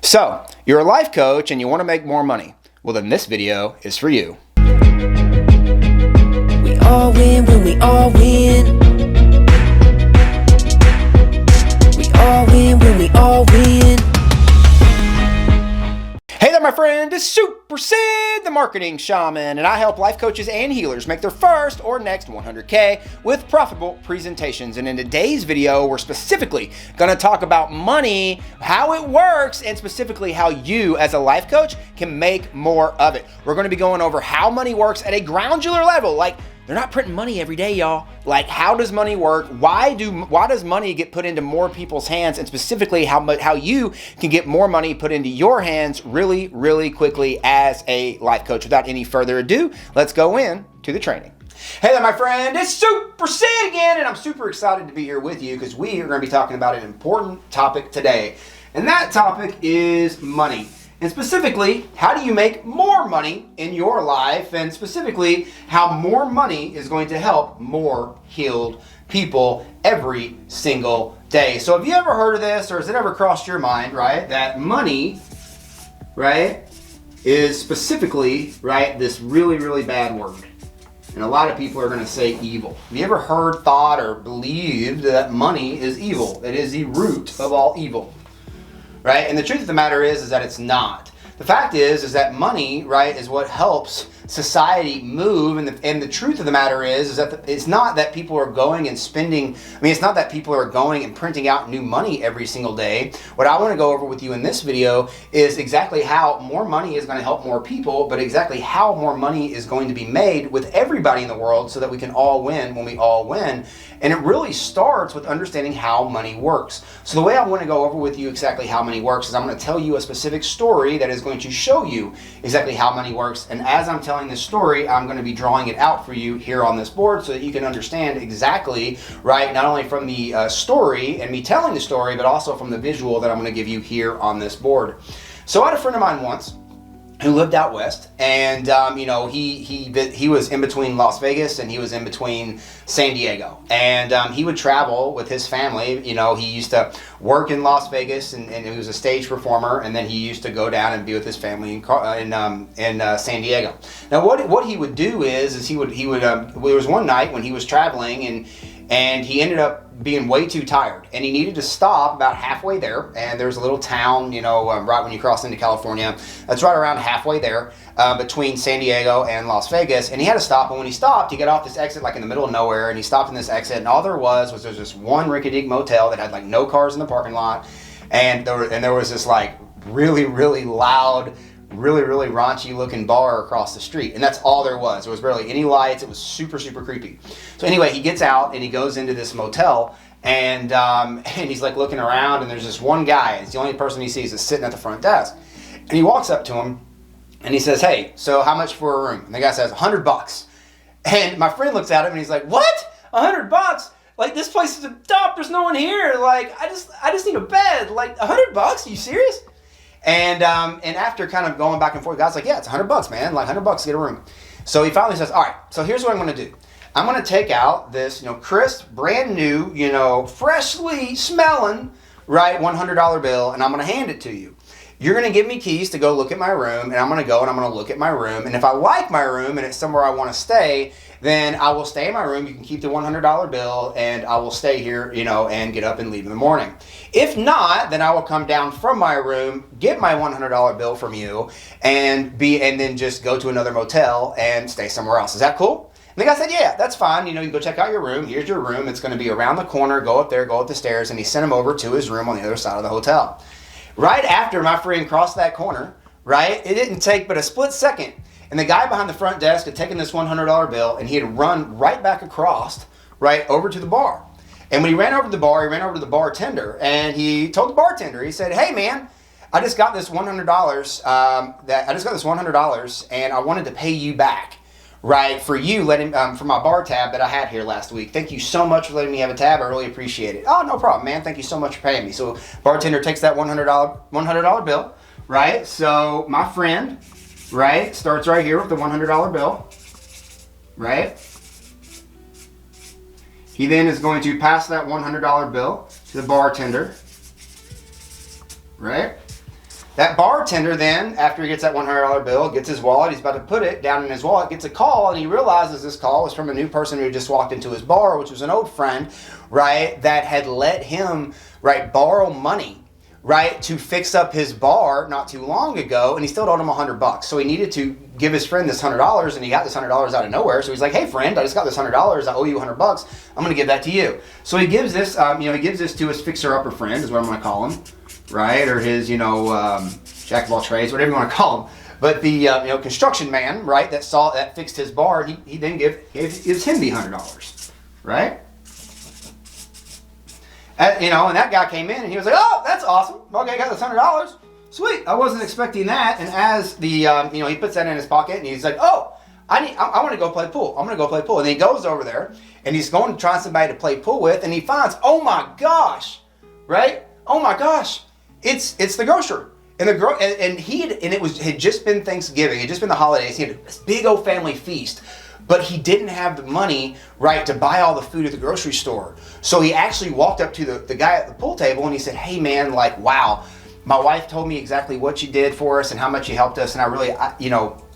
So, you're a life coach and you want to make more money. Well, then this video is for you. We all win when we all win. We all win when we all win. Hey there, my friend. It's Super Sid, the marketing shaman, and I help life coaches and healers make their first or next 100K with profitable presentations. And in today's video, we're specifically going to talk about money, how it works, and specifically how you as a life coach can make more of it. We're going to be going over how money works at a groundular level, like they're not printing money every day, y'all. Like, how does money work? Why does money get put into more people's hands? And specifically, how you can get more money put into your hands really, really quickly as a life coach. Without any further ado, let's go in to the training. Hey there, my friend. It's Super Sid again, and I'm super excited to be here with you because we are going to be talking about an important topic today. And that topic is money. And specifically, how do you make more money in your life? And specifically, how more money is going to help more healed people every single day. So have you ever heard of this, or has it ever crossed your mind, right? That money, right, is specifically, right, this really, really bad word. And a lot of people are going to say evil. Have you ever heard, thought, or believed that money is evil? It is the root of all evil. Right? And the truth of the matter is that it's not. The fact is that money, right, is what helps society move, and the truth of the matter is that it's not that people are going and spending, it's not that people are going and printing out new money every single day. What I want to go over with you in this video is exactly how more money is going to help more people, but exactly how more money is going to be made with everybody in the world so that we can all win when we all win. And it really starts with understanding how money works. So the way I want to go over with you exactly how money works is I'm going to tell you a specific story that is going to show you exactly how money works. And as I'm telling this story, I'm going to be drawing it out for you here on this board so that you can understand exactly, right, not only from the story and me telling the story, but also from the visual that I'm going to give you here on this board. So I had a friend of mine once who lived out west, and he was in between Las Vegas and he was in between San Diego, and he would travel with his family. He used to work in Las Vegas, and he was a stage performer, and then he used to go down and be with his family in San Diego. Now, what he would do is he would there was one night when he was traveling, and he ended up being way too tired, and he needed to stop about halfway there. And there's a little town, right when you cross into California, that's right around halfway there between San Diego and Las Vegas. And he had to stop, and when he stopped, he got off this exit like in the middle of nowhere, and he stopped in this exit, and all there was this one rinky-dink motel that had like no cars in the parking lot, and there was this like really, really loud, really, really raunchy looking bar across the street, and that's all there was. There was barely any lights. It was super, super creepy. So anyway, he gets out and he goes into this motel, and he's like looking around, and there's this one guy. It's the only person he sees is sitting at the front desk, and he walks up to him and he says, "Hey, so how much for a room?" And the guy says, $100. And my friend looks at him and he's like, "What? $100? Like, this place is a dump. There's no one here. Like, I just need a bed. Like, $100? Are you serious?" And after kind of going back and forth, the guy's like, "Yeah, it's $100, man. Like $100 to get a room." So he finally says, "All right, so here's what I'm going to do. I'm going to take out this, crisp, brand new, freshly smelling, right, $100 bill, and I'm going to hand it to you. You're going to give me keys to go look at my room, and I'm going to go and I'm going to look at my room. And if I like my room and it's somewhere I want to stay, then I will stay in my room. You can keep the $100 bill, and I will stay here, and get up and leave in the morning. If not, then I will come down from my room, get my $100 bill from you, and then just go to another motel and stay somewhere else. Is that cool?" And the guy said, "Yeah, that's fine. You can go check out your room. Here's your room. It's going to be around the corner. Go up there, go up the stairs." And he sent him over to his room on the other side of the hotel. Right after my friend crossed that corner, right, it didn't take but a split second, and the guy behind the front desk had taken this $100 bill, and he had run right back across, right, over to the bar. And when he ran over to the bar, he ran over to the bartender, and he told the bartender, he said, "Hey, man, I just got this $100, and I wanted to pay you back, right, for my bar tab that I had here last week. Thank you so much for letting me have a tab. I really appreciate it." "Oh, no problem, man. Thank you so much for paying me." So bartender takes that $100 bill, right? So my friend, right, starts right here with the $100 bill, right? He then is going to pass that $100 bill to the bartender, right? That bartender then, after he gets that $100 bill, gets his wallet, he's about to put it down in his wallet, gets a call, and he realizes this call was from a new person who just walked into his bar, which was an old friend, right, that had let him, right, borrow money, right, to fix up his bar not too long ago, and he still owed him $100. So he needed to give his friend this $100, and he got this $100 out of nowhere. So he's like, "Hey friend, I just got this $100. I owe you $100. I'm going to give that to you." So he gives this, he gives this to his fixer-upper friend, is what I'm going to call him, right, or his, jack of all trades, whatever you want to call him. But the construction man, right, that fixed his bar, he then gives him the $100, right? And that guy came in and he was like, "Oh, that's awesome. Okay, I got this $100. Sweet. I wasn't expecting that." And as the, he puts that in his pocket and he's like, "Oh, I want to go play pool. I'm going to go play pool." And then he goes over there and he's going to try somebody to play pool with, and he finds, oh my gosh, right? Oh my gosh, it's the grocer. And it had just been Thanksgiving. It had just been the holidays. He had this big old family feast. But he didn't have the money, right, to buy all the food at the grocery store. So he actually walked up to the guy at the pool table and he said, "Hey man, like, wow, my wife told me exactly what you did for us and how much you helped us. And I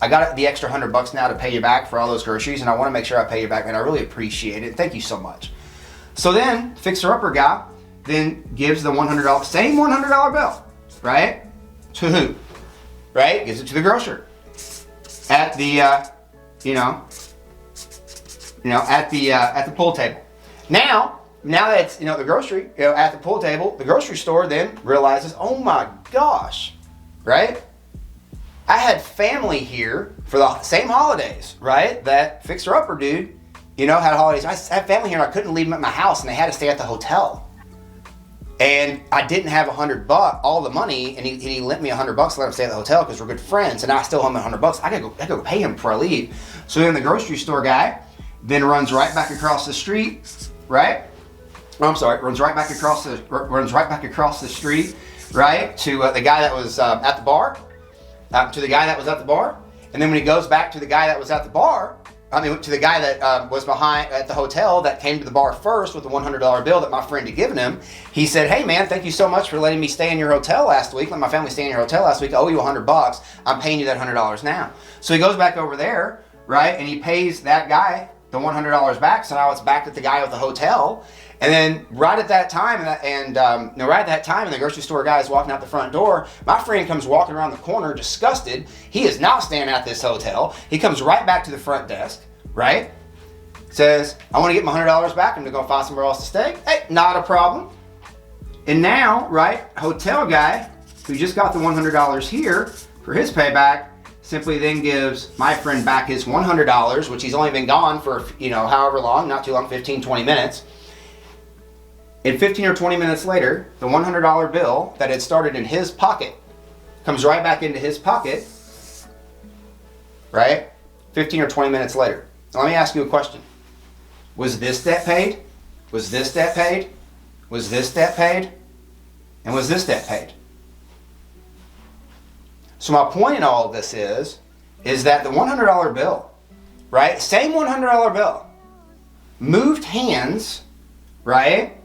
got the extra $100 now to pay you back for all those groceries. And I want to make sure I pay you back, and I really appreciate it. Thank you so much." So then fixer-upper guy then gives the $100, same $100 bill, right? To who? Right? Gives it to the grocer. At the, at the pool table. Now that it's, the grocery, at the pool table, the grocery store then realizes, oh my gosh, right? I had family here for the same holidays, right? That fixer-upper dude, had holidays. I had family here and I couldn't leave them at my house and they had to stay at the hotel. And I didn't have $100, all the money, and he lent me $100 to let him stay at the hotel because we're good friends, and I still owe him $100. I gotta go pay him before I leave. So then the grocery store guy then runs right back across the street, right? Runs right back across the street, right, to the guy that was at the bar, and then when he goes back to the guy that was at the bar, to the guy that was behind at the hotel that came to the bar first with the $100 bill that my friend had given him, he said, "Hey man, thank you so much for letting me stay in your hotel last week. Let my family stay in your hotel last week. I owe you $100. I'm paying you that $100 now." So he goes back over there, right, and he pays that guy the $100 back. So now it's back at the guy at the hotel. And then right at that time, and the grocery store guy is walking out the front door, my friend comes walking around the corner disgusted. He is not staying at this hotel. He comes right back to the front desk, right? Says, "I want to get my $100 back. I'm going to go find somewhere else to stay." Hey, not a problem. And now, right, hotel guy who just got the $100 here for his payback simply then gives my friend back his $100, which he's only been gone for, however long, not too long, 15, 20 minutes. And 15 or 20 minutes later, the $100 bill that had started in his pocket comes right back into his pocket, right? 15 or 20 minutes later. Now let me ask you a question. Was this debt paid? Was this debt paid? Was this debt paid? And was this debt paid? So my point in all of this is that the $100 bill, right? Same $100 bill moved hands, right?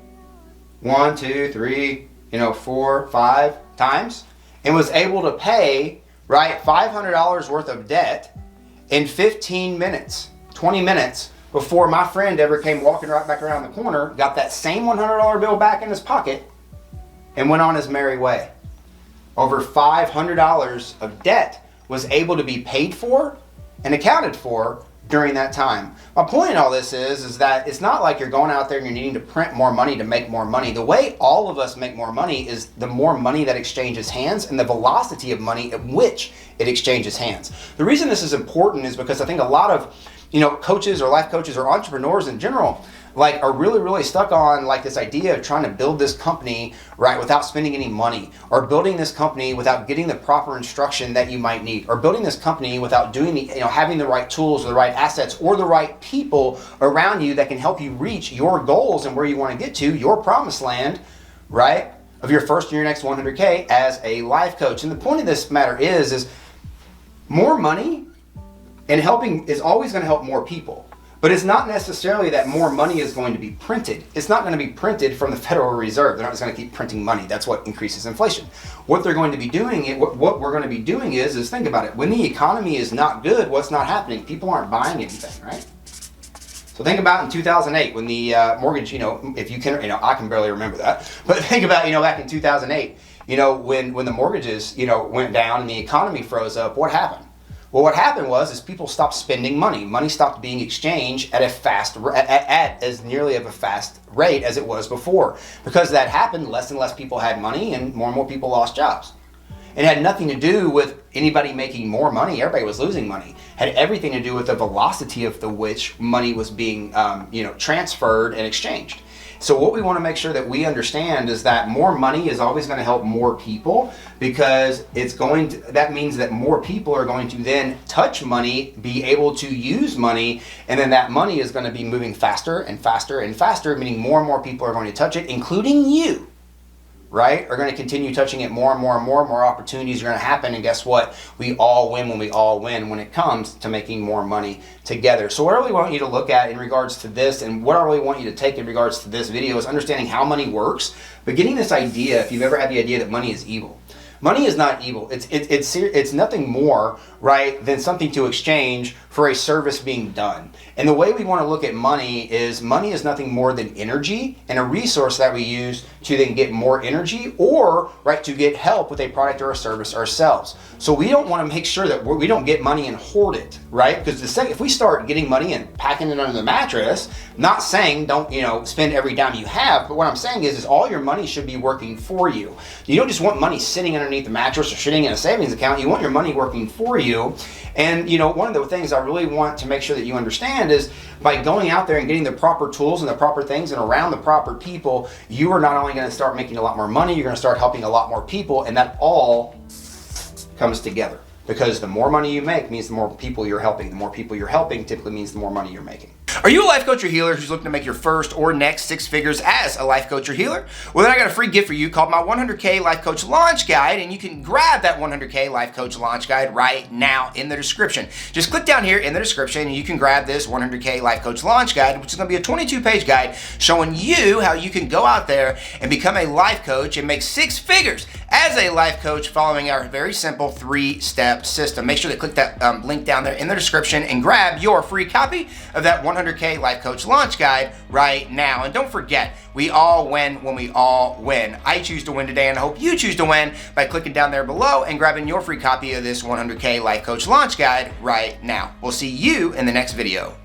1, 2, 3, 4, 5 times, and was able to pay, right, $500 worth of debt in 15 minutes, 20 minutes before my friend ever came walking right back around the corner, got that same $100 bill back in his pocket, and went on his merry way. Over $500 of debt was able to be paid for and accounted for during that time. My point in all this is that it's not like you're going out there and you're needing to print more money to make more money. The way all of us make more money is the more money that exchanges hands and the velocity of money at which it exchanges hands. The reason this is important is because I think a lot of coaches or life coaches or entrepreneurs in general are really stuck on this idea of trying to build this company, right, without spending any money, or building this company without getting the proper instruction that you might need, or building this company without doing having the right tools or the right assets or the right people around you that can help you reach your goals and where you want to get to, your promised land, right, of your first and your next 100K as a life coach. And the point of this matter is more money and helping is always going to help more people. But it's not necessarily that more money is going to be printed. It's not going to be printed from the Federal Reserve. They're not just going to keep printing money. That's what increases inflation. What they're going to be doing, what we're going to be doing is think about it. When the economy is not good, what's not happening? People aren't buying anything, right? So think about in 2008 when the mortgage, if you can, I can barely remember that. But think about, back in 2008, when the mortgages, went down and the economy froze up, what happened? Well, what happened is people stopped spending money. Money stopped being exchanged at as nearly of a fast rate as it was before. Because that happened, less and less people had money and more people lost jobs. It had nothing to do with anybody making more money. Everybody was losing money. It had everything to do with the velocity of which money was being, transferred and exchanged. So what we want to make sure that we understand is that more money is always going to help more people, because that means that more people are going to then touch money, be able to use money, and then that money is going to be moving faster and faster and faster, meaning more and more people are going to touch it, including you. Right? Are going to continue touching it more and more and more opportunities are going to happen, and guess what? We all win when we all win when it comes to making more money together. So what I really want you to look at in regards to this, and what I really want you to take in regards to this video, is understanding how money works, but getting this idea, if you've ever had the idea that money is evil. Money is not evil. It's nothing more, right, than something to exchange for a service being done. And the way we want to look at money is nothing more than energy and a resource that we use to then get more energy, or right, to get help with a product or a service ourselves. So we don't want to make sure that we don't get money and hoard it, right? Because if we start getting money and packing it under the mattress, not saying don't spend every dime you have, but what I'm saying is all your money should be working for you. You don't just want money sitting underneath the mattress or sitting in a savings account. You want your money working for you. And one of the things I really want to make sure that you understand is by going out there and getting the proper tools and the proper things and around the proper people, you are not only going to start making a lot more money, you're going to start helping a lot more people, and that all comes together. Because the more money you make means the more people you're helping. The more people you're helping typically means the more money you're making. Are you a life coach or healer who's looking to make your first or next 6 figures as a life coach or healer? Well, then I got a free gift for you called my 100K Life Coach Launch Guide, and you can grab that 100K Life Coach Launch Guide right now in the description. Just click down here in the description and you can grab this 100K Life Coach Launch Guide, which is going to be a 22-page guide showing you how you can go out there and become a life coach and make 6 figures as a life coach following our very simple 3-step system. Make sure to click that link down there in the description and grab your free copy of that 100K Life Coach Launch Guide right now. And don't forget, we all win when we all win. I choose to win today, and I hope you choose to win by clicking down there below and grabbing your free copy of this 100K Life Coach Launch Guide right now. We'll see you in the next video.